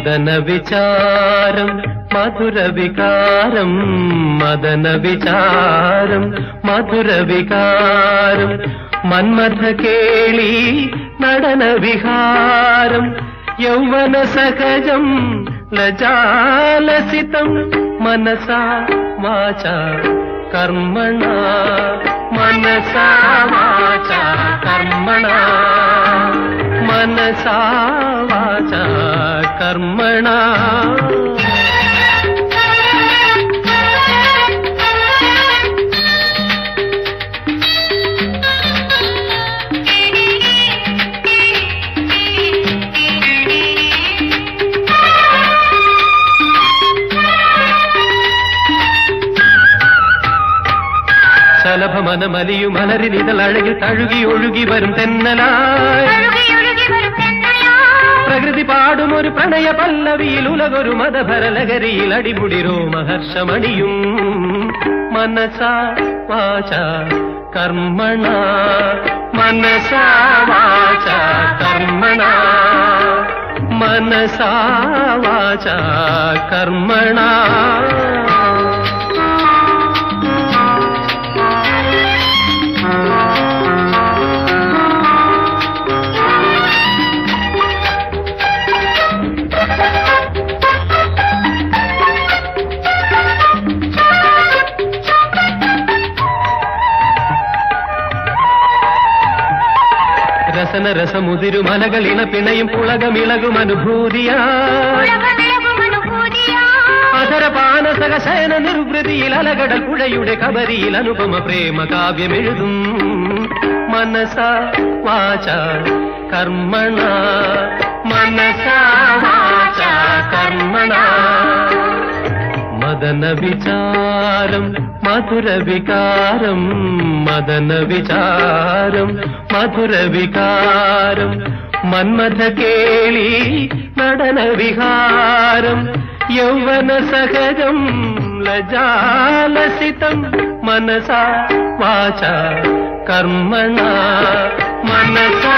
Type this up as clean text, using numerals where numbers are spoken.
മദന വിചാരം മധുര വികാരം മദന വിചാരം മധുര വികാരം മന്മഥ കേളി നടന വിഹാരം യൗവന സഹജം ലജാലസിതം മനസാ വാചാ കർമ്മണാ മനസാ വാചാ കർമ്മണാ മനസാ വാചാ കർമ്മണാ ശലഭമനമലിയും മലരിനിതൾ അഴകിൽ തഴുകി ഒഴുകി വരും തെന്നലായി പ്രകൃതി പാടും ഒരു പ്രണയ പല്ലവിയിൽ ഉലകൊരു മതഭരലഹരിയിൽ അടിമുടി രോമഹർഷമണിയും മനസാ വാചാ കർമ്മണാ മനസാ വാചാ കർമ്മണാ മനസാ വാചാ കർമ്മണാ രസന രസമുതിരു മലകളിണ പിണയും പുളകമിളകും അനുഭൂതിയാ അധരപാനസക ശയന നിർവൃതിയിൽ അലകടൽ പുഴയുടെ കബരിയിൽ അനുപമ പ്രേമ കാവ്യമെഴുതും മനസാ വാചാ കർമ്മണാ മനസാ വാചാ കർമ്മണാ മദന വിചാരം മധുര വികാരം മദന വിചാരം മധുര വികാരം മന്മഥ കേളി നടന വിഹാരം യൗവന സഹജം ലജാലസിതം മനസാ വാചാ കർമ്മണാ മനസാ